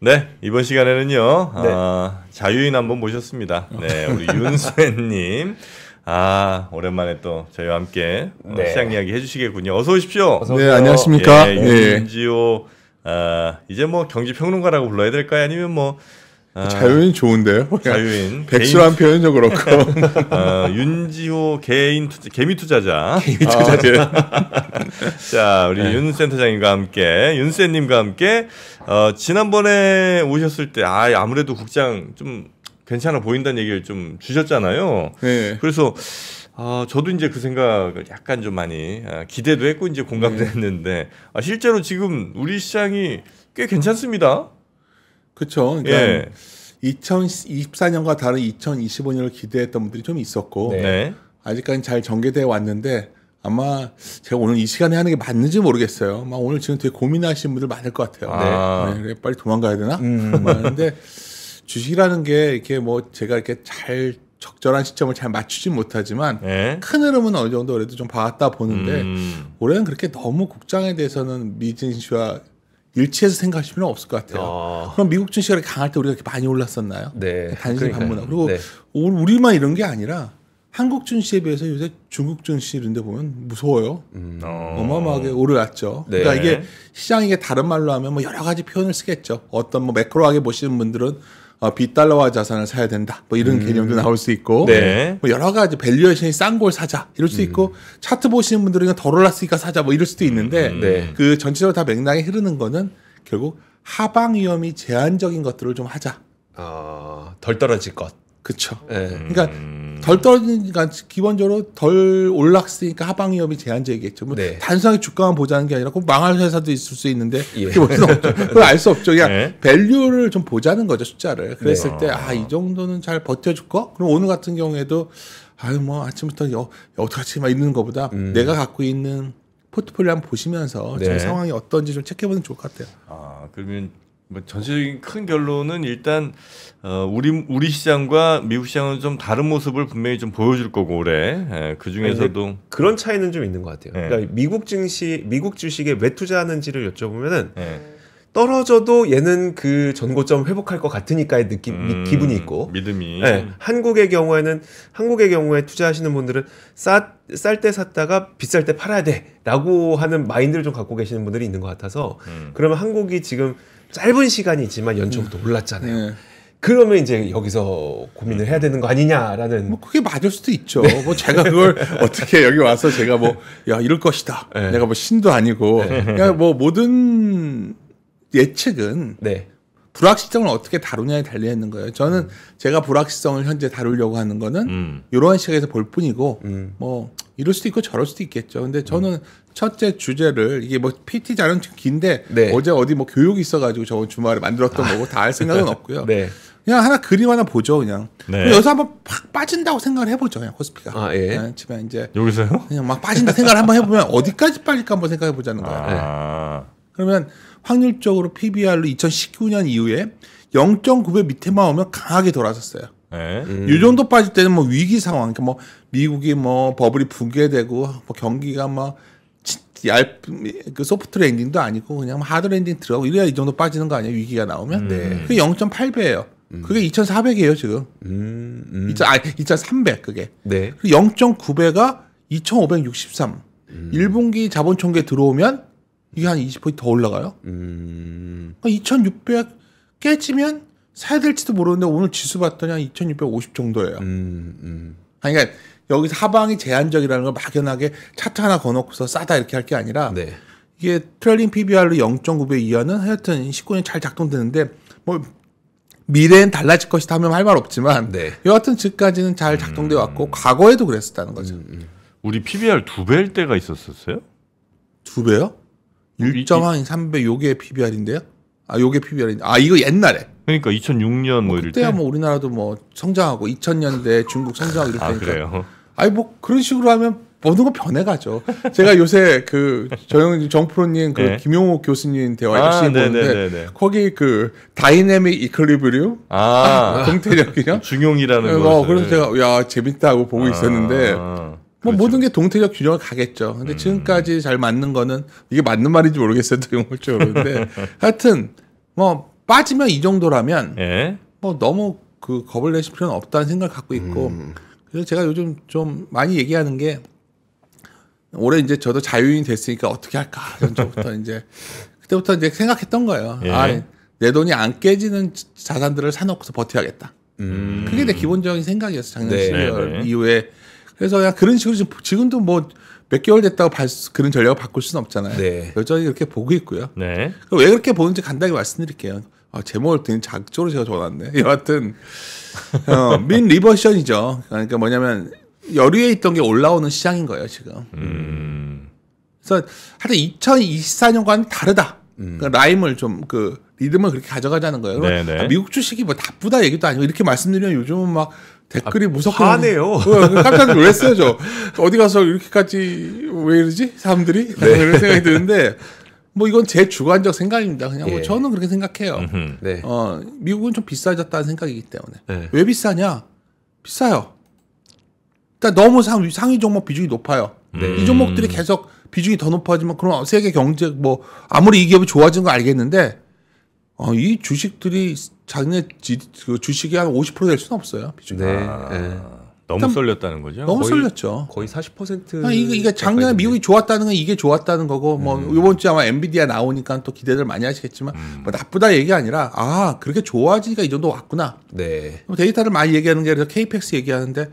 네, 이번 시간에는요, 네. 자유인 한번 모셨습니다. 네, 우리 윤수혜님. 오랜만에 또 저희와 함께 네. 시장 이야기 해주시겠군요. 어서 오십시오. 어서 네, 안녕하십니까. 예, 네. 윤지호, 이제 뭐 경제평론가라고 불러야 될까요? 아니면 뭐, 자유인 좋은데요. 자유인. 백수란 표현도 그렇고. 윤지호 개미 투자자. 자, 우리 네. 윤 센터장님과 함께, 윤센님과 함께, 지난번에 오셨을 때, 아무래도 국장 좀 괜찮아 보인다는 얘기를 좀 주셨잖아요. 네. 그래서, 저도 이제 그 생각을 약간 좀 많이 기대도 했고, 이제 공감도 했는데, 실제로 지금 우리 시장이 꽤 괜찮습니다. 그렇죠. 그러니까 예. 2024년과 다른 2025년을 기대했던 분들이 좀 있었고 네. 아직까지 잘 전개되어 왔는데 아마 제가 오늘 이 시간에 하는 게 맞는지 모르겠어요. 아마 오늘 지금 되게 고민하시는 분들 많을 것 같아요. 네. 그래, 빨리 도망가야 되나? 그런데 주식이라는 게 이렇게 뭐 제가 이렇게 잘 적절한 시점을 잘 맞추진 못하지만 네. 큰 흐름은 어느 정도 그래도 좀 봐왔다 보는데 올해는 그렇게 너무 국장에 대해서는 미증시와 일치해서 생각하실 필요는 없을 것 같아요. 그럼 미국 증시가 이렇게 강할 때 우리가 이렇게 많이 올랐었나요? 네. 단순히 반문하고. 그리고 네. 우리만 이런 게 아니라 한국 증시에 비해서 요새 중국 증시 이런 데 보면 무서워요. 어마어마하게 오르났죠. 네. 그러니까 이게 시장이 이게 다른 말로 하면 뭐 여러 가지 표현을 쓰겠죠. 어떤 뭐 매크로하게 보시는 분들은 비달러화 자산을 사야 된다. 뭐 이런 개념도 나올 수 있고, 네. 뭐 여러 가지 밸류에이션이 싼 걸 사자 이럴 수도 있고, 차트 보시는 분들은 덜 올랐으니까 사자 뭐 이럴 수도 있는데, 네. 그 전체적으로 다 맥락이 흐르는 거는 결국 하방 위험이 제한적인 것들을 좀 하자. 덜 떨어질 것. 그렇죠. 네. 그러니까 덜 떨어지니까 기본적으로 덜 올랐으니까 하방 위험이 제한적이겠죠. 뭐 네. 단순하게 주가만 보자는 게 아니라 꼭 망할 회사도 있을 수 있는데 예. 그게 무슨 없죠. 그걸 알 수 없죠. 그냥 네. 밸류를 좀 보자는 거죠, 숫자를. 그랬을 네. 때 이 정도는 잘 버텨줄 거. 그럼 오늘 같은 경우에도 뭐 아침부터 어떡하지 막 이러는 것보다 내가 갖고 있는 포트폴리오 한번 보시면서 네. 지금 상황이 어떤지 좀 체크해보는 게 좋을 것 같아요. 그러면 뭐 전체적인 큰 결론은 일단 우리 시장과 미국 시장은 좀 다른 모습을 분명히 좀 보여줄 거고 올해 그 중에서도 그런 차이는 좀 있는 것 같아요. 네. 그러니까 미국 주식에 왜 투자하는지를 여쭤보면은 네. 떨어져도 얘는 그 전고점 회복할 것 같으니까의 기분이 있고, 믿음이 네. 한국의 경우에 투자하시는 분들은 쌀 때 샀다가 비쌀 때 팔아야 돼라고 하는 마인드를 좀 갖고 계시는 분들이 있는 것 같아서 그러면 한국이 지금 짧은 시간이지만 연초부터 올랐잖아요. 네. 그러면 이제 여기서 고민을 해야 되는 거 아니냐라는. 뭐 그게 맞을 수도 있죠. 뭐 제가 그걸 어떻게 여기 와서 제가 이럴 것이다. 네. 내가 뭐 신도 아니고 그냥 뭐 모든 예측은 네. 불확실성을 어떻게 다루냐에 달려 있는 거예요. 저는 제가 불확실성을 현재 다루려고 하는 거는 이러한 시각에서 볼 뿐이고 뭐 이럴 수도 있고 저럴 수도 있겠죠. 근데 저는 첫째 주제를 이게 뭐 PT 자료는 긴데 네. 어제 어디 뭐 교육이 있어가지고 저번 주말에 만들었던 거고 다 할 생각은 없고요. 네. 그냥 하나 그림 하나 보죠, 그냥. 네. 여기서 한번 팍 빠진다고 생각을 해보죠, 그냥 코스피가. 예. 네, 집에 이제 여기서요? 그냥 막 빠진다 생각을 한번 해보면 어디까지 빠질까 한번 생각해 보자는 거예요. 그러면 확률적으로 PBR로 2019년 이후에 0.9배 밑에만 오면 강하게 돌아섰어요. 네. 이 정도 빠질 때는 뭐 위기 상황, 그러니까 뭐 미국이 뭐 버블이 붕괴되고 뭐 경기가 뭐 그 소프트 랜딩도 아니고 그냥 하드 랜딩 들어가고 이래야 이 정도 빠지는 거 아니에요? 위기가 나오면. 그게 0.8배예요. 그게 2,400이에요 지금. 2,300 그게. 네. 그리고 0.9배가 2,563. 1분기 자본 총계 들어오면 이게 한 20% 더 올라가요. 2,600 깨지면 사야 될지도 모르는데 오늘 지수 봤더니 한 2,650 정도예요. 그러니까 여기서 하방이 제한적이라는 걸 막연하게 차트 하나 거놓고서 싸다 이렇게 할 게 아니라 네. 이게 트레일링 PBR로 0.9배 이하는 하여튼 19년 잘 작동되는데 뭐 미래엔 달라질 것이다 하면 할 말 없지만 네. 여하튼 지금까지는 잘 작동돼 왔고 과거에도 그랬었다는 거죠. 우리 PBR 2배일 때가 있었어요? 2배요? 1.3배 요게 PBR인데요? 요게 PBR인데. 이거 옛날에. 그러니까 2006년 뭐 이럴 때. 그때야 뭐 우리나라도 뭐 성장하고 2000년대 중국 성장하고 이럴 때니까. 그래요? 뭐 그런 식으로 하면 모든 거 변해가죠. 제가 요새 그 정프로님 그 네. 김용호 교수님 대화 열심히 보는데 네네네네. 거기 그 다이내믹 이퀄리브리움 동태력이요? 중용이라는 거. 그래서 제가 재밌다고 보고 있었는데 뭐 그렇죠. 모든 게 동태적 균형을 가겠죠. 근데 지금까지 잘 맞는 거는 이게 맞는 말인지 모르겠어요. 용어를 모르는데 하여튼 뭐 빠지면 이 정도라면 예. 뭐 너무 그 겁을 내실 필요는 없다는 생각을 갖고 있고 그래서 제가 요즘 좀 많이 얘기하는 게 올해 이제 저도 자유인이 됐으니까 어떻게 할까 이런 쪽부터 이제 그때부터 이제 생각했던 거예요. 예. 아, 내 돈이 안 깨지는 자산들을 사놓고서 버텨야겠다. 그게 내 기본적인 생각이었어 작년 네. 12월 네. 이후에. 그래서 그냥 그런 식으로 지금도 뭐 몇 개월 됐다고 그런 전략을 바꿀 수는 없잖아요. 네. 여전히 그렇게 보고 있고요. 네. 왜 그렇게 보는지 간단히 말씀드릴게요. 제목을 되게 작적으로 제가 적어놨네. 여하튼 민 리버션이죠. 그러니까 뭐냐면 열위에 있던 게 올라오는 시장인 거예요 지금. 그래서 하여튼 2024년과는 다르다. 그러니까 라임을 좀 그 리듬을 그렇게 가져가자는 거예요. 네네. 미국 주식이 뭐 나쁘다 얘기도 아니고 이렇게 말씀드리면 요즘은 막 댓글이 무섭게 화내요. 깜짝 놀랐어요 저. 어디 가서 이렇게까지 왜 이러지 사람들이 이런 생각이 드는데 뭐 이건 제 주관적 생각입니다. 그냥 뭐 예. 저는 그렇게 생각해요. 네. 미국은 좀 비싸졌다는 생각이기 때문에. 네. 왜 비싸냐? 비싸요. 그러니까 너무 상위 종목 비중이 높아요. 이 종목들이 계속 비중이 더 높아지면 그럼 세계 경제 뭐 아무리 이 기업이 좋아진 거 알겠는데 이 주식들이 자기네 그 주식이 한 50% 될 수는 없어요. 비중이. 네. 너무 쏠렸다는 거죠. 너무 거의- 쏠렸죠. 거의 40%. 이게 작년에 미국이 좋았다는 건 이게 좋았다는 거고 뭐 이번 주에 아마 엔비디아 나오니까 또 기대들 많이 하시겠지만 뭐 나쁘다 얘기 아니라 그렇게 좋아지니까 이 정도 왔구나. 네. 데이터를 많이 얘기하는 게 그래서 KPX 얘기하는데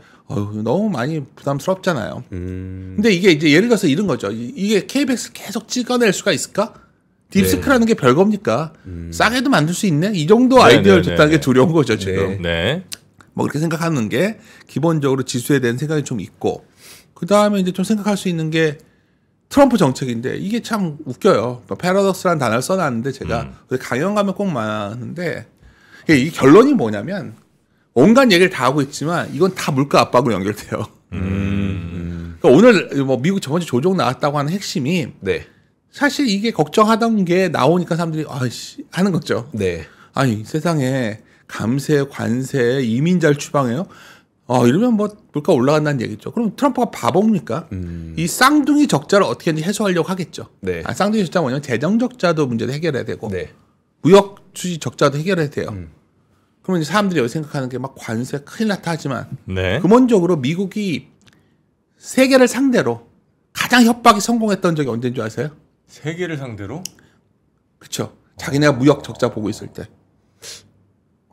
너무 많이 부담스럽잖아요. 근데 이게 이제 예를 들어서 이런 거죠. 이게 KPX 계속 찍어낼 수가 있을까? 딥스크라는 게 별겁니까? 싸게도 만들 수 있네? 이 정도 네, 아이디어를 네, 줬다는 네, 게 두려운 거죠, 지금. 네. 뭐 그렇게 생각하는 게 기본적으로 지수에 대한 생각이 좀 있고 그 다음에 이제 좀 생각할 수 있는 게 트럼프 정책인데 이게 참 웃겨요. 패러독스라는 단어를 써놨는데 제가 강연 가면 꼭 많은데 이 결론이 뭐냐면 온갖 얘기를 다 하고 있지만 이건 다 물가 압박으로 연결돼요. 그러니까 오늘 뭐 미국 저번주 조정 나왔다고 하는 핵심이 네. 사실 이게 걱정하던 게 나오니까 사람들이 하는 거죠. 네. 아니 세상에 감세, 관세, 이민자를 추방해요? 이러면 뭐 물가 올라간다는 얘기죠. 그럼 트럼프가 바보입니까? 이 쌍둥이 적자를 어떻게든지 해소하려고 하겠죠. 네. 쌍둥이 적자가 뭐냐면 재정 적자도 문제도 해결해야 되고 네. 무역 수지 적자도 해결해야 돼요. 그러면 이제 사람들이 여기 생각하는 게 막 관세 큰일 났다 하지만 네. 근본적으로 미국이 세계를 상대로 가장 협박이 성공했던 적이 언제인 줄 아세요? 세계를 상대로? 그렇죠. 자기네가 무역 적자 보고 있을 때.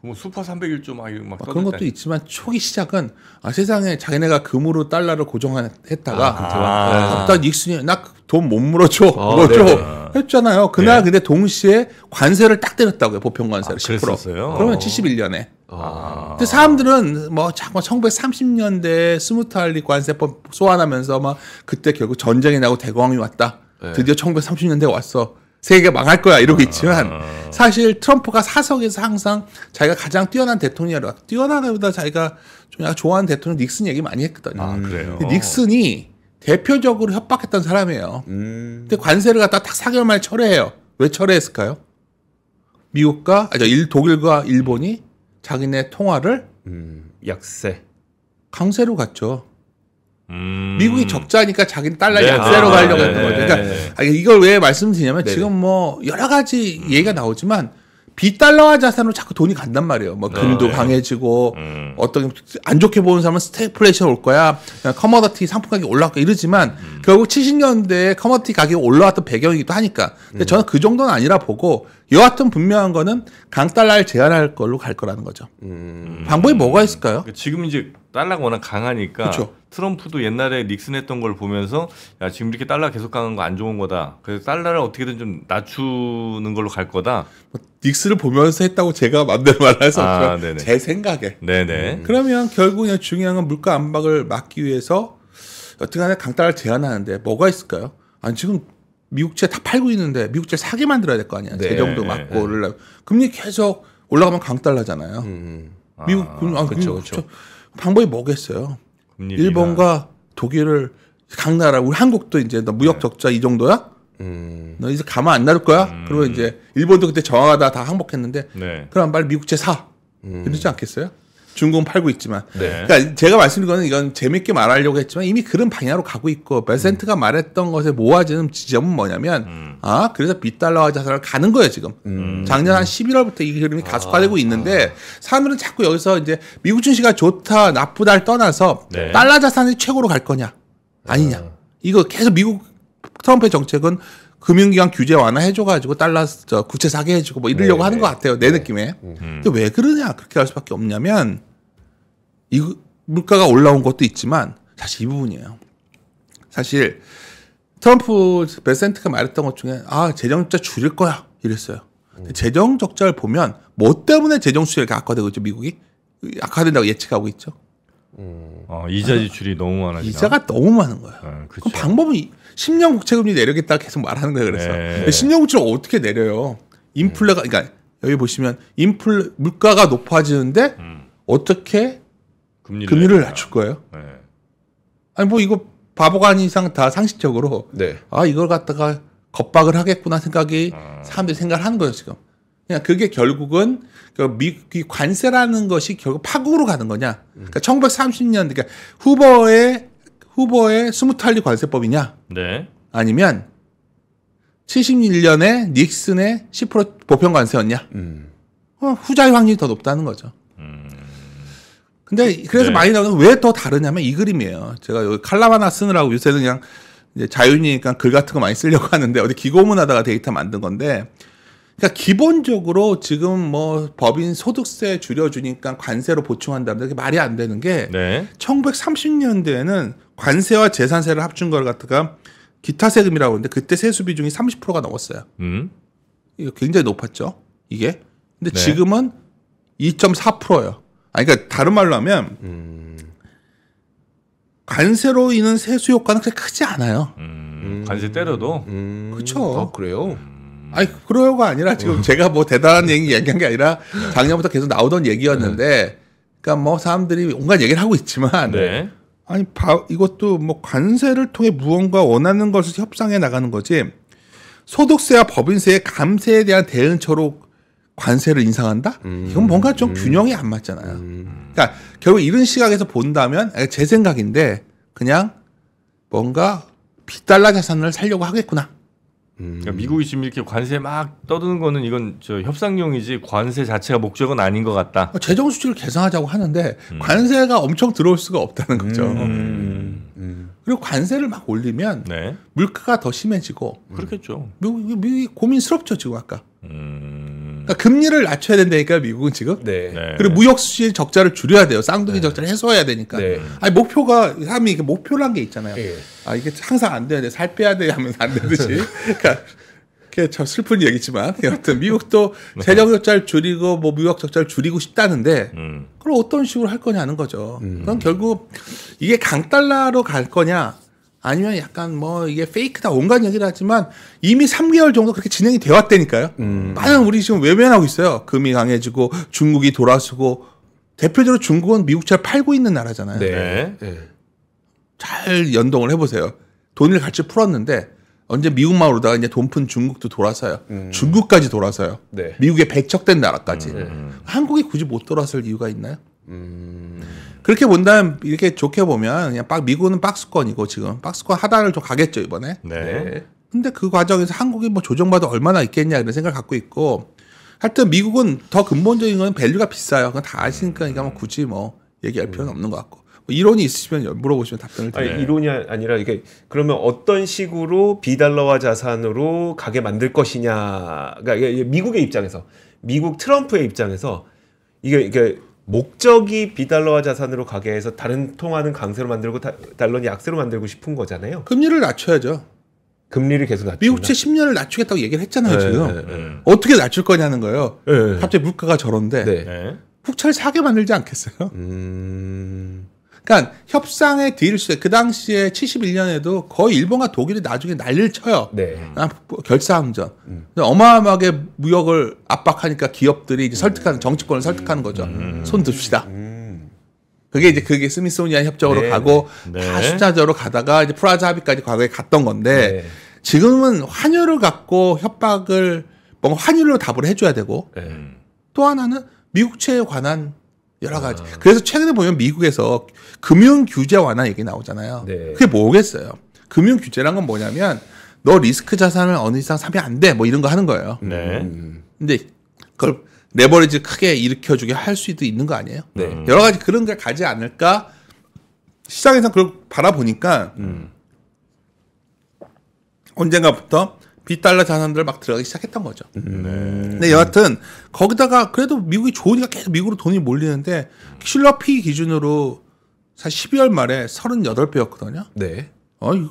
뭐 슈퍼 301조 막 그런 것도 있지만 초기 시작은 세상에 자기네가 금으로 달러를 고정했다가 갑자기 닉슨이 나 돈 못 물어줘 물어줘 했잖아요. 그날 근데 동시에 관세를 딱 때렸다고요. 보편 관세를 10%. 그랬었어요? 그러면 71년에. 근데 사람들은 뭐 자꾸 1930년대 스무트할리 관세법 소환하면서 막 그때 결국 전쟁이 나고 대공황이 왔다. 드디어 1930년대에 왔어. 세계가 망할 거야 이러고 있지만 사실 트럼프가 사석에서 항상 자기가 가장 뛰어난 대통령이라고 뛰어나기보다 자기가 좀 약간 좋아하는 대통령 닉슨 얘기 많이 했거든요. 그래요. 근데 닉슨이 대표적으로 협박했던 사람이에요. 근데 관세를 갖다 딱 4개월 만에 철회해요. 왜 철회했을까요? 미국과 독일과 일본이 자기네 통화를 약세. 강세로 갔죠. 미국이 적자니까 자기는 달러 네, 약세로 가려고 네, 했던 거죠. 네, 그러니까 이걸 왜 말씀드리냐면 네, 지금 뭐 여러 가지 얘기가 나오지만 비달러화 자산으로 자꾸 돈이 간단 말이에요. 뭐 금도 강해지고 어떤 안 좋게 보는 사람은 스태그플레이션 올 거야. 커머더티 상품 가격이 올라갈 거야 이러지만 결국 70년대에 커머더티 가격이 올라왔던 배경이기도 하니까. 근데 저는 그 정도는 아니라 보고 여하튼 분명한 거는 강달러를 제한할 걸로 갈 거라는 거죠. 방법이 뭐가 있을까요? 지금 이제 달러가 워낙 강하니까 그쵸. 트럼프도 옛날에 닉슨 했던 걸 보면서 야 지금 이렇게 달러 계속 강한 거 안 좋은 거다. 그래서 달러를 어떻게든 좀 낮추는 걸로 갈 거다. 닉스를 보면서 했다고 제가 맘대로 말할 수 없지만 네네. 제 생각에. 네네. 그러면 결국 그냥 중요한 건 물가 압박을 막기 위해서 어떻게 하나 강달러를 제한하는데 뭐가 있을까요? 아니 지금 미국채 다 팔고 있는데 미국채 사게 만들어야 될 거 아니야. 네. 재정도 막고 오르려고. 금리 계속 올라가면 강달러잖아요. 미국 그쵸. 방법이 뭐겠어요? 금리비가. 일본과 독일을 강나라 우리 한국도 이제 너 무역 적자 이 정도야? 너 이제 가만 안 놔둘 거야? 그리고 이제 일본도 그때 저항하다 다 항복했는데 네. 그럼 빨리 미국채 사 이러지 않겠어요? 중국은 팔고 있지만. 네. 그러니까 제가 말씀드린 거는 이건 재밌게 말하려고 했지만 이미 그런 방향으로 가고 있고 베센트가 말했던 것에 모아지는 지점은 뭐냐면 그래서 빗달러화 자산을 가는 거예요 지금. 작년 한 11월부터 이 흐름이 가속화되고 있는데 사람들은 자꾸 여기서 이제 미국 증시가 좋다 나쁘다를 떠나서 네. 달러 자산이 최고로 갈 거냐 아니냐. 이거 계속 미국 트럼프의 정책은 금융기관 규제 완화해줘가지고 달러 국채 사게 해주고 뭐 이러려고 하는 것 같아요 내 느낌에. 근데 왜 그러냐 그렇게 할 수밖에 없냐면 이 물가가 올라온 것도 있지만 사실 이 부분이에요. 사실 트럼프 베센트가 말했던 것 중에 재정 적자 줄일 거야 이랬어요. 재정 적자를 보면 뭐 때문에 재정 수지가 악화되고 있죠 미국이 악화된다고 예측하고 있죠. 이자 지출이 너무 많아지나? 이자가 너무 많은 거야. 그쵸. 그럼 방법은 10년 국채금리 내리겠다 계속 말하는 거예요. 그래서 네. 10년 국채를 어떻게 내려요? 인플레가 그러니까 여기 보시면 물가가 높아지는데 어떻게 금리를 낮출 거예요? 네. 아니 뭐 이거 바보가 아닌 이상 다 상식적으로 네. 이걸 갖다가 겁박을 하겠구나 생각이 사람들이 생각을 하는 거예요 지금. 그냥 그게 결국은 미국이 관세라는 것이 결국 파국으로 가는 거냐? 그러니까 1930년 그러니까 후보의 스무탈리 관세법이냐? 네. 아니면 71년에 닉슨의 10% 보편 관세였냐? 후자의 확률이 더 높다는 거죠. 근데 그래서 네. 많이 나오는 왜 더 다르냐면 이 그림이에요. 제가 여기 칼럼 하나 쓰느라고 요새는 그냥 이제 자유인이니까 글 같은 거 많이 쓰려고 하는데 어디 기고문 하다가 데이터 만든 건데 그러니까 기본적으로 지금 뭐 법인 소득세 줄여주니까 관세로 보충한다는데 그게 말이 안 되는 게 네. 1930년대에는 관세와 재산세를 합친 걸 갖다가 기타 세금이라고 하는데 그때 세수 비중이 30%가 넘었어요. 이거 굉장히 높았죠. 이게. 근데 네. 지금은 2.4%예요. 그러니까 다른 말로 하면 관세로 인한 세수 효과는 그렇게 크지 않아요. 관세 때려도 그렇죠. 그래요? 아니 그러요가 아니라 지금 제가 뭐 대단한 얘기한 게 아니라 작년부터 계속 나오던 얘기였는데 그러니까 뭐 사람들이 온갖 얘기를 하고 있지만 네. 아니 이것도 뭐 관세를 통해 무언가 원하는 것을 협상해 나가는 거지 소득세와 법인세의 감세에 대한 대응처로 관세를 인상한다? 이건 뭔가 좀 균형이 안 맞잖아요. 그러니까 결국 이런 시각에서 본다면 제 생각인데 그냥 뭔가 빗달러 자산을 살려고 하겠구나. 그러니까 미국이 지금 이렇게 관세 막 떠드는 거는 이건 협상용이지 관세 자체가 목적은 아닌 것 같다. 재정 수지를 개선하자고 하는데 관세가 엄청 들어올 수가 없다는 거죠. 그리고 관세를 막 올리면 네. 물가가 더 심해지고 그렇겠죠. 미국이 고민스럽죠 지금 아까. 그러니까 금리를 낮춰야 된다니까 미국은 지금. 네. 네. 그리고 무역 수지 적자를 줄여야 돼요. 쌍둥이 적자를 해소해야 되니까. 네. 아니 목표가 사람이 이게 목표란 게 있잖아요. 예. 이게 항상 안 되는데 살 빼야 돼 하면 안 되듯이. 그러니까 그게 참 슬픈 얘기지만 여하튼 미국도 재정 적자를 줄이고 뭐 무역 적자를 줄이고 싶다는데 그걸 어떤 식으로 할 거냐는 거죠. 그럼 결국 이게 강달러로 갈 거냐 아니면 약간 뭐 이게 페이크다 온갖 얘기를 하지만 이미 3개월 정도 그렇게 진행이 되어 왔다니까요. 많은 우리 지금 외면하고 있어요. 금이 강해지고 중국이 돌아서고 대표적으로 중국은 미국차를 팔고 있는 나라잖아요. 네. 잘 연동을 해보세요. 돈을 같이 풀었는데 언제 미국만 오르다가 이제 돈 푼 중국도 돌아서요. 중국까지 돌아서요. 네. 미국에 배척된 나라까지. 한국이 굳이 못 돌아설 이유가 있나요? 그렇게 본다면 이렇게 좋게 보면 그냥 미국은 박스권이고 지금 박스권 하단을 좀 가겠죠 이번에. 네. 근데 그 과정에서 한국이 뭐 조정받아 얼마나 있겠냐 이런 생각을 갖고 있고 하여튼 미국은 더 근본적인 건 밸류가 비싸요. 그건 다 아시니까 그러니까 뭐 굳이 뭐 얘기할 필요는 없는 것 같고. 뭐 이론이 있으시면 물어보시면 답변을 드려요. 아니, 이론이 아니라 이게 그러면 어떤 식으로 비달러화 자산으로 가게 만들 것이냐. 그러니까 이게 미국의 입장에서 미국 트럼프의 입장에서 이게 목적이 비달러화 자산으로 가게 해서 다른 통화는 강세로 만들고 달러는 약세로 만들고 싶은 거잖아요. 금리를 낮춰야죠. 금리를 계속 낮춘다. 미국채 10년을 낮추겠다고 얘기를 했잖아요. 네, 지금. 어떻게 낮출 거냐는 거예요. 네. 갑자기 물가가 저런데 네. 네. 국채를 사게 만들지 않겠어요? 그러니까 협상의 딜수 그 당시에 71년에도 거의 일본과 독일이 나중에 난리를 쳐요. 네. 결사항전. 어마어마하게 무역을 압박하니까 기업들이 이제 설득하는 정치권을 설득하는 거죠. 손 듭시다. 그게 스미소니안 협정으로 네. 가고 네. 다 숫자적으로 가다가 이제 프라자 합의까지 과거에 갔던 건데 네. 지금은 환율을 갖고 협박을 뭔가 환율로 답을 해줘야 되고 네. 또 하나는 미국채에 관한 여러 가지. 그래서 최근에 보면 미국에서 금융 규제 완화 얘기 나오잖아요. 네. 그게 뭐겠어요? 금융 규제란 건 뭐냐면 너 리스크 자산을 어느 이상 사면 안 돼. 뭐 이런 거 하는 거예요. 네. 근데 그걸 레버리지 크게 일으켜주게 할 수도 있는 거 아니에요? 네. 여러 가지 그런 걸 가지 않을까 시장에서 그걸 바라보니까 언젠가부터 비달러 자산들 막 들어가기 시작했던 거죠. 근데 여하튼 거기다가 그래도 미국이 좋으니까 계속 미국으로 돈이 몰리는데 슐러 피 기준으로 사실 12월 말에 38배였거든요. 네. 아니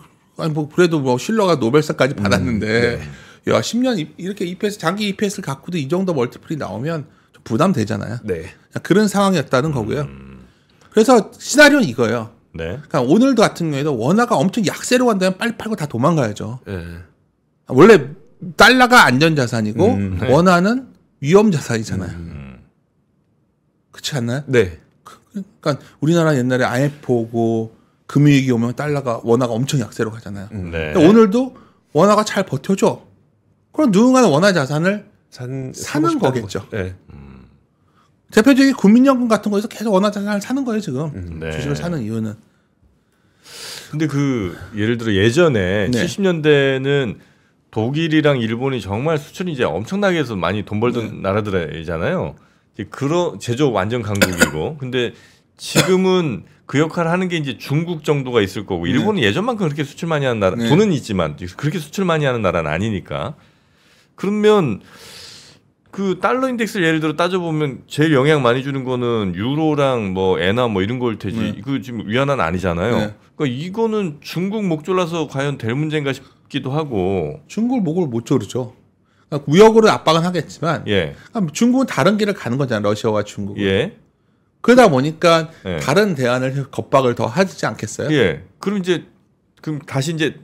뭐 그래도 뭐 슐러가 노벨상까지 받았는데 야 10년 이렇게 EPS 장기 EPS를 갖고도 이 정도 멀티플이 나오면 좀 부담되잖아요. 네. 그런 상황이었다는 거고요. 그래서 시나리오는 이거예요. 네. 그러니까 오늘도 같은 경우에도 원화가 엄청 약세로 간다면 빨리 팔고 다 도망가야죠. 네. 원래 달러가 안전자산이고 원화는 위험자산이잖아요. 그렇지 않나요? 네. 그러니까 우리나라 옛날에 IMF 오고 금융위기 오면 달러가 원화가 엄청 약세로 가잖아요. 네. 근데 오늘도 원화가 잘 버텨줘. 그럼 누군가는 원화 자산을 사는 거겠죠. 네. 대표적인 국민연금 같은 거에서 계속 원화 자산을 사는 거예요 지금. 네. 주식을 사는 이유는. 근데 예를 들어 예전에 네. 70년대는 독일이랑 일본이 정말 수출이 이제 엄청나게 해서 많이 돈 벌던 나라들이잖아요. 그런 제조업 완전 강국이고. 근데 지금은 그 역할을 하는 게 이제 중국 정도가 있을 거고 일본은 예전만큼 그렇게 수출 많이 하는 나라 돈은 있지만 그렇게 수출 많이 하는 나라는 아니니까. 그러면 그 달러 인덱스를 예를 들어 따져보면 제일 영향 많이 주는 거는 유로랑 뭐 엔화 뭐 이런 걸 테지. 그 지금 위안화는 아니잖아요. 그러니까 이거는 중국 목 졸라서 과연 될 문제인가 싶기도 하고. 중국을 목을 못 조르죠. 그러니까 무역으로 압박은 하겠지만 그러니까 중국은 다른 길을 가는 거잖아요. 러시아와 중국은. 예. 그러다 보니까 다른 대안을 겁박을 더 하지 않겠어요? 예. 그럼 다시 이제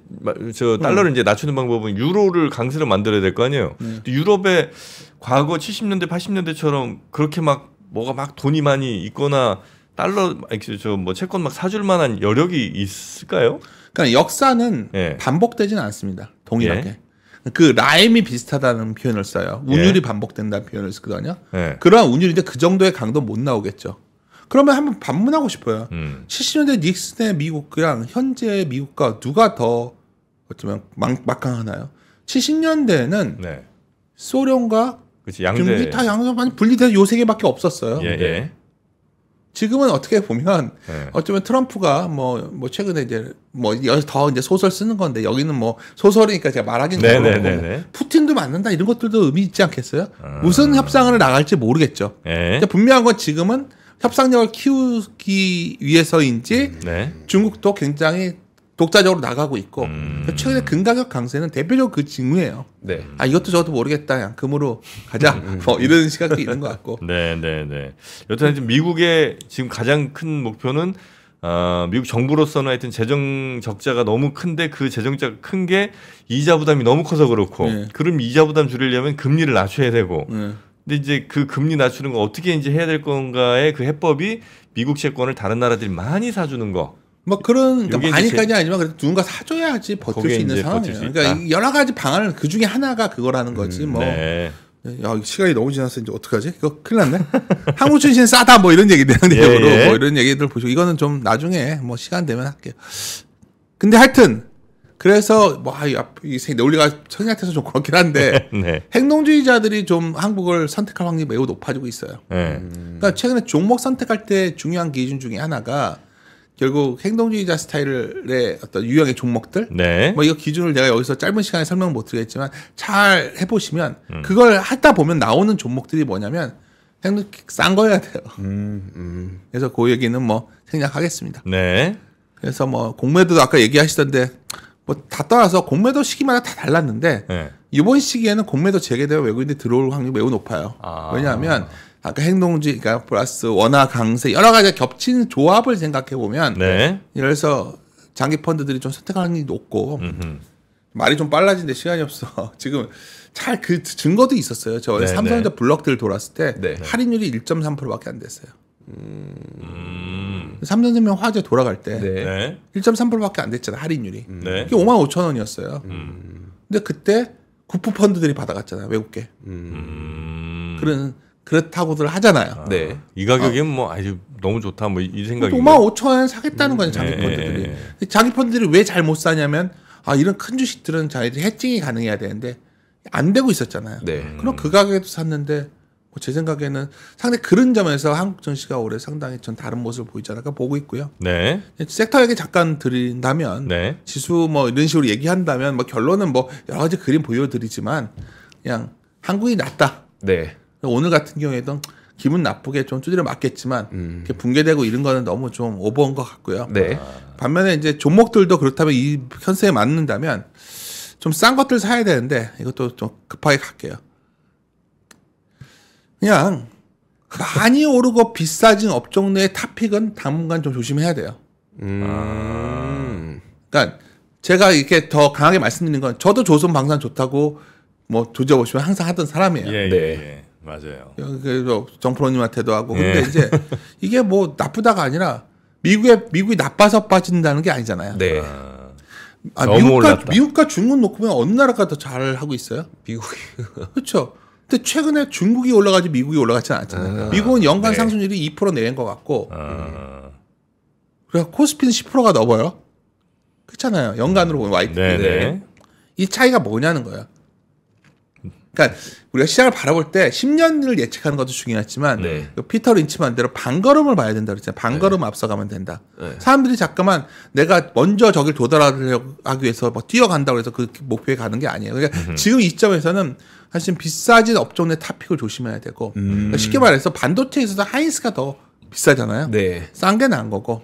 저 달러를 이제 낮추는 방법은 유로를 강세로 만들어야 될 거 아니에요. 유럽에 과거 70년대 80년대처럼 그렇게 막 뭐가 막 돈이 많이 있거나 달러 저 뭐 채권 막 사줄 만한 여력이 있을까요? 그러니까 역사는 반복되지는 않습니다. 동일하게. 그 라임이 비슷하다는 표현을 써요. 운율이 반복된다는 표현을 쓰거든요. 그러한 운율인데 그 정도의 강도 못 나오겠죠. 그러면 한번 반문하고 싶어요. 70년대 닉슨의 미국이랑 현재의 미국과 누가 더 어쩌면 막강하나요? 70년대에는 소련과 중국이 다 양서반이 분리돼서 요 세 개밖에 없었어요. 지금은 어떻게 보면 어쩌면 트럼프가 뭐 최근에 이제 뭐 여기서 더 이제 소설 쓰는 건데 여기는 뭐 소설이니까 제가 말하기는 그렇고 푸틴도 만난다 이런 것들도 의미 있지 않겠어요? 무슨 협상을 나갈지 모르겠죠. 분명한 건 지금은 협상력을 키우기 위해서인지 중국도 굉장히 독자적으로 나가고 있고 최근에 금가격 강세는 대표적으로 그 징후예요. 이것도 저도 모르겠다. 그냥 금으로 가자. 뭐 이런 시각도 있는 것 같고. 여튼 미국의 지금 가장 큰 목표는 미국 정부로서는 하여튼 재정 적자가 너무 큰데 그 재정 적자가 큰 게 이자 부담이 너무 커서 그렇고 그럼 이자 부담 줄이려면 금리를 낮춰야 되고 근데 이제 그 금리 낮추는 거 어떻게 이제 해야 될 건가의 그 해법이 미국 채권을 다른 나라들이 많이 사주는 거. 뭐 그런 그러니까 많이까지는 아니지만 그래도 누군가 사줘야지 버틸 수 있는 상황이에요. 그러니까 여러 가지 방안을 그 중에 하나가 그거라는 거지 뭐. 야 시간이 너무 지났어 이제 어떡하지? 이거 큰일 났네. 한국 출신 싸다 뭐 이런 얘기 내용으로 뭐 이런 얘기들 보시고 이거는 좀 나중에 뭐 시간 되면 할게요. 근데 하여튼 그래서 뭐 우리가 성향한테서 좀 그렇긴 한데 행동주의자들이 좀 한국을 선택할 확률이 매우 높아지고 있어요. 그러니까 최근에 종목 선택할 때 중요한 기준 중에 하나가 결국 행동주의자 스타일의 어떤 유형의 종목들 뭐 이거 기준을 내가 여기서 짧은 시간에 설명 못 드리겠지만 잘 해보시면 그걸 하다 보면 나오는 종목들이 뭐냐면 싼 거여야 돼요. 그래서 그 얘기는 뭐 생략하겠습니다. 그래서 뭐 공매도도 아까 얘기하시던데 뭐 다 떠나서 공매도 시기마다 다 달랐는데 이번 시기에는 공매도 재개되어 외국인들이 들어올 확률이 매우 높아요. 왜냐하면 아까 행동주의, 그러니까 플러스 원화 강세 여러 가지 겹친 조합을 생각해 보면 예를 들어서 장기 펀드들이 좀 선택할 확률이 높고 말이 좀 빨라진데 시간이 없어. 지금 잘 그 증거도 있었어요. 저 삼성전자 블럭들 돌았을 때 할인율이 1.3%밖에 안 됐어요. 삼성생명 화재 돌아갈 때 1.3%밖에 안 됐잖아 할인율이. 그게 55,000원이었어요. 근데 그때 구프 펀드들이 받아갔잖아요 외국계. 그런 그렇다고들 하잖아요. 네. 이 가격이면 뭐 아주 너무 좋다 뭐 이 생각이. 5만 5천 원에 사겠다는 거예요, 자기 펀드들이. 자기 펀드들이 왜 잘 못 사냐면 이런 큰 주식들은 자기들이 해칭이 가능해야 되는데 안 되고 있었잖아요. 네. 그럼 그 가격에도 샀는데 제 생각에는 상당히 그런 점에서 한국 증시가 올해 상당히 전 다른 모습을 보이지 않을까 보고 있고요. 네. 섹터 얘기 잠깐 드린다면 네. 지수 뭐 이런 식으로 얘기한다면 뭐 결론은 뭐 여러 가지 그림 보여드리지만 그냥 한국이 낫다. 네. 오늘 같은 경우에도 기분 나쁘게 좀 두드려 맞겠지만 이렇게 붕괴되고 이런 거는 너무 좀 오버한 것 같고요. 네. 반면에 이제 종목들도 그렇다면 이 현세에 맞는다면 좀 싼 것들 사야 되는데 이것도 좀 급하게 갈게요. 그냥 많이 오르고 비싸진 업종 내의 탑픽은 당분간 좀 조심해야 돼요. 그러니까 제가 이렇게 더 강하게 말씀드리는 건 저도 조선방산 좋다고 뭐 조져보시면 항상 하던 사람이에요. 예, 네. 예. 맞아요. 그래서 정프로님한테도 하고 근데 예. 이제 이게 뭐 나쁘다가 아니라 미국이 나빠서 빠진다는 게 아니잖아요. 네. 너무 올랐다. 미국과 중국 놓고 보면 어느 나라가 더 잘 하고 있어요? 미국이. 그렇죠. 근데 최근에 중국이 올라가지 미국이 올라가지 않았잖아요. 미국은 연간 네. 상승률이 2% 내린 것 같고, 그래서 코스피는 10%가 넘어요. 그렇잖아요. 연간으로 보면 YTD. 네. 이 차이가 뭐냐는 거예요. 그러니까 우리가 시장을 바라볼 때 10년을 예측하는 것도 중요하지만 네. 피터 린치 말대로 반걸음을 봐야 된다 그랬잖아요. 반걸음 앞서가면 된다. 네. 사람들이 잠깐만 내가 먼저 저길 도달하기 위해서 뭐 뛰어간다고 해서 그 목표에 가는 게 아니에요. 그러니까 지금 이 시점에서는 사실 비싸진 업종 내 탑픽을 조심해야 되고 그러니까 쉽게 말해서 반도체에 있어서 하이닉스가 더 비싸잖아요. 네. 싼 게 나은 거고.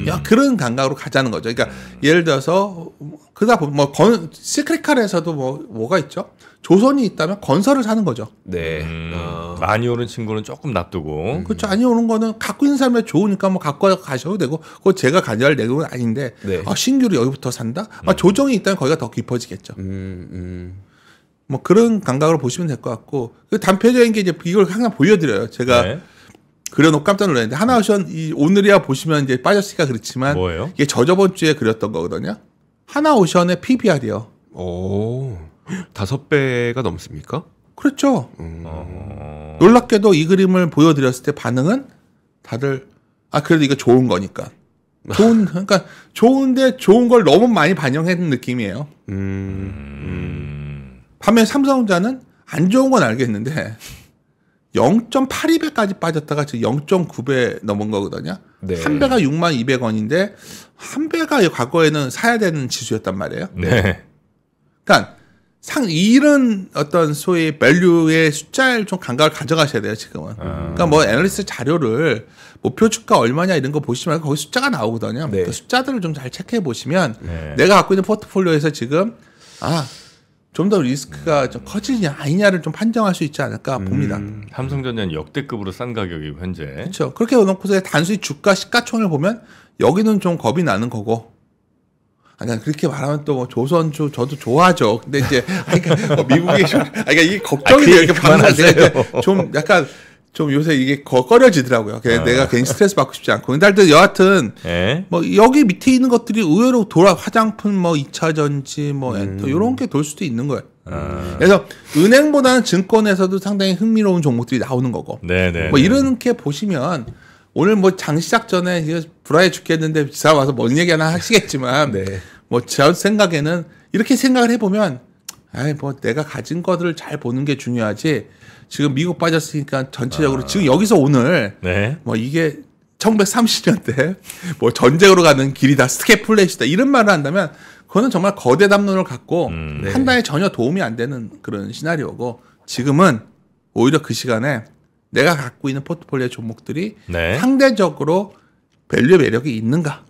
야, 그런 감각으로 가자는 거죠. 그러니까 예를 들어서 그러다 보면 뭐 시크릿칼에서도 뭐가 있죠? 조선이 있다면 건설을 사는 거죠. 네. 많이 오른 친구는 조금 놔두고. 그렇죠. 아니 오는 거는 갖고 있는 사람이 좋으니까 뭐 갖고 가셔도 되고 그거 제가 가져갈 내용은 아닌데 네. 신규로 여기부터 산다? 조정이 있다면 거기가 더 깊어지겠죠. 뭐 그런 감각으로 보시면 될 것 같고 그 단편적인 게 이제 이걸 항상 보여드려요. 제가 네. 그려놓고 깜짝 놀랐는데 하나오션 오늘이야 보시면 이제 빠졌으니까 그렇지만 뭐예요? 이게 저저번 주에 그렸던 거거든요. 하나오션의 PBR이요. 오. 5배가 넘습니까? 그렇죠. 놀랍게도 이 그림을 보여드렸을 때 반응은 다들 그래도 이거 좋은 거니까. 그러니까 좋은데 좋은 걸 너무 많이 반영했는 느낌이에요. 반면 삼성전자는 안 좋은 건 알겠는데 0.82배까지 빠졌다가 지금 0.9배 넘은 거거든요. 네. 한 배가 62,000원인데 한 배가 과거에는 사야 되는 지수였단 말이에요. 네. 그러니까 이런 어떤 소위 밸류의 숫자를 좀 감각을 가져가셔야 돼요, 지금은. 그러니까 뭐 애널리스트 자료를 목표 주가 얼마냐 이런 거 보시면 거기 숫자가 나오거든요. 네. 그 숫자들을 좀 잘 체크해 보시면 네. 내가 갖고 있는 포트폴리오에서 지금 좀 더 리스크가 좀 커지냐 아니냐를 좀 판정할 수 있지 않을까 봅니다. 삼성전자는 역대급으로 싼 가격이고 현재. 그렇죠. 그렇게 놓고서 단순히 주가 시가총을 보면 여기는 좀 겁이 나는 거고. 아니 그렇게 말하면 또 뭐 조선주 저도 좋아하죠. 근데 이제 그러니까 미국이 그러니까 이게 걱정이 돼요. 이렇게 그만하세요. 좀 약간 좀 요새 이게 꺼려지더라고요. 내가 괜히 스트레스 받고 싶지 않고. 근데 하여튼 여하튼 네. 뭐 여기 밑에 있는 것들이 의외로 화장품 뭐 2차 전지 뭐 엔터 이런 게 돌 수도 있는 거예요. 그래서 은행보다는 증권에서도 상당히 흥미로운 종목들이 나오는 거고. 네네. 뭐 이렇게 보시면 오늘 뭐 장 시작 전에 이거 불안해 죽겠는데 기사 와서 뭔 얘기 하나 하시겠지만 네. 뭐 제 생각에는 이렇게 생각을 해보면 뭐 내가 가진 것들을 잘 보는 게 중요하지 지금 미국 빠졌으니까 전체적으로 지금 여기서 오늘 네. 뭐 이게 1930년대 뭐 전쟁으로 가는 길이다 스캐플렛이다 이런 말을 한다면 그거는 정말 거대 담론을 갖고 네. 판단에 전혀 도움이 안 되는 그런 시나리오고 지금은 오히려 그 시간에 내가 갖고 있는 포트폴리오 종목들이 네. 상대적으로 밸류 매력이 있는가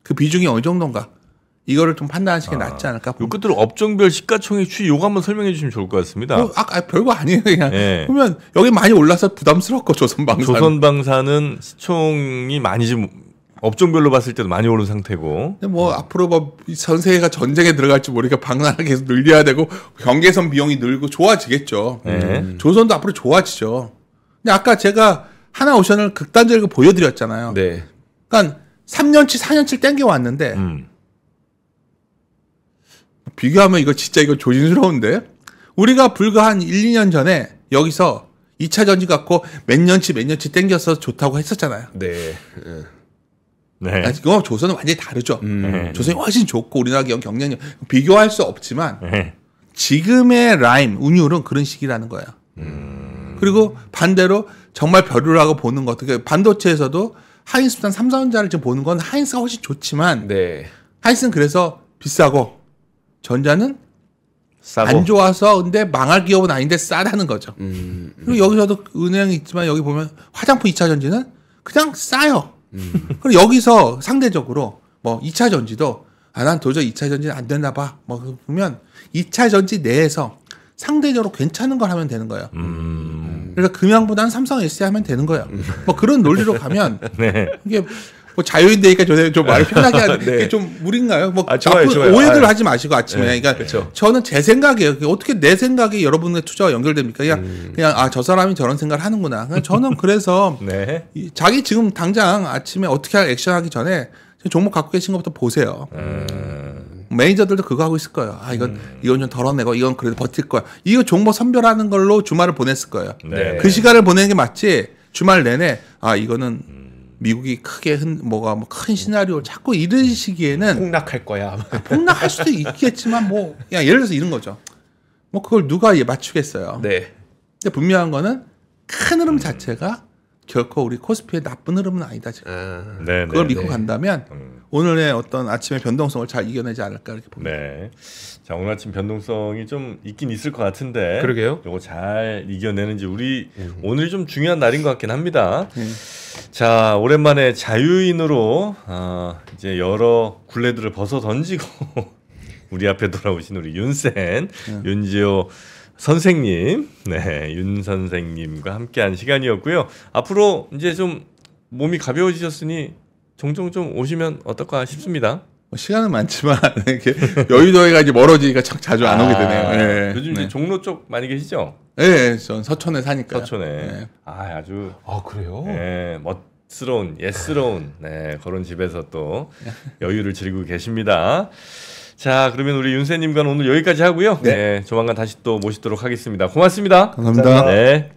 그 비중이 어느 정도인가 이거를 좀 판단하시는 게 낫지 않을까 요 끝으로 업종별 시가총액 추이 요거 한번 설명해 주시면 좋을 것 같습니다. 별거 아니에요 그냥 네. 보면 여기 많이 올라서 부담스럽고 조선방산 조선방사는 시총이 많이 지금 업종별로 봤을 때도 많이 오른 상태고. 근데 뭐 앞으로 뭐 전 세계가 전쟁에 들어갈지 모르니까 방산을 계속 늘려야 되고 경계선 비용이 늘고 좋아지겠죠. 네. 조선도 앞으로 좋아지죠. 근데 아까 제가 하나오션을 극단적으로 보여드렸잖아요. 네. 그러니까 3년치 4년치 땡겨 왔는데 비교하면 이거 진짜 이거 조심스러운데 우리가 불과 한 1, 2년 전에 여기서 2차 전지 갖고 몇 년치 땡겨서 좋다고 했었잖아요. 네. 네. 이거 조선은 완전히 다르죠. 네. 조선이 훨씬 좋고 우리나라 경쟁력 비교할 수 없지만 네. 지금의 라임, 운율은 그런 식이라는 거예요. 그리고 반대로 정말 별로라고 보는 것, 반도체에서도 하이닉스보다 삼성전자를 지금 보는 건 하이닉스가 훨씬 좋지만 네. 하이닉스는 그래서 비싸고 전자는 싸고. 안 좋아서 근데 망할 기업은 아닌데 싸다는 거죠. 그리고 여기서도 은행이 있지만 여기 보면 화장품 2차 전지는 그냥 싸요. 그리고 여기서 상대적으로 뭐 2차 전지도 난 도저히 2차 전지는 안 되나 봐. 뭐 보면 2차 전지 내에서 상대적으로 괜찮은 걸 하면 되는 거예요. 그러니까 금양보다는 삼성 SE 하면 되는 거예요. 뭐 그런 논리로 가면 네. 이게 뭐 자유인되니까 좀 말을 편하게 하는 네. 게 좀 무리인가요? 뭐 좋아요, 나쁜 좋아요. 오해들 하지 마시고 아침에. 네, 그러니까 그렇죠. 저는 제 생각이에요. 어떻게 내 생각이 여러분의 투자와 연결됩니까? 그냥 저 사람이 저런 생각을 하는구나. 그냥 저는 그래서 네. 자기 지금 당장 아침에 어떻게 액션하기 전에 종목 갖고 계신 것부터 보세요. 매니저들도 그거 하고 있을 거예요. 이건 좀 덜어내고 이건 그래도 버틸 거야. 이거 종목 선별하는 걸로 주말을 보냈을 거예요. 네. 그 시간을 보내는 게 맞지. 주말 내내 이거는 미국이 크게 큰 시나리오 자꾸 이러시기에는 폭락할 거야. 폭락할 수도 있겠지만 예를 들어서 이런 거죠. 뭐 그걸 누가 맞추겠어요. 네. 근데 분명한 거는 큰 흐름 자체가 결코 우리 코스피의 나쁜 흐름은 아니다 지금. 네. 그걸 네. 믿고 간다면 오늘의 어떤 아침의 변동성을 잘 이겨내지 않을까 이렇게 봅니다. 네. 자, 오늘 아침 변동성이 좀 있긴 있을 것 같은데. 그러게요. 요거 잘 이겨내는지 오늘이 좀 중요한 날인 것 같긴 합니다. 자, 오랜만에 자유인으로 이제 여러 굴레들을 벗어 던지고 우리 앞에 돌아오신 우리 윤센, 윤지호 선생님, 네, 윤 선생님과 함께한 시간이었고요. 앞으로 이제 좀 몸이 가벼워지셨으니 종종 좀 오시면 어떨까 싶습니다. 시간은 많지만 이렇게 여의도에가 이제 멀어지니까 자주 안 오게 되네요. 네. 요즘 이제 종로 쪽 많이 계시죠? 네, 전 서촌에 사니까. 서촌에. 네. 아주 그래요? 네, 멋스러운, 예스러운 그런 집에서 또 여유를 즐기고 계십니다. 자, 그러면 우리 윤세님과는 오늘 여기까지 하고요. 네, 조만간 다시 또 모시도록 하겠습니다. 고맙습니다. 감사합니다. 네.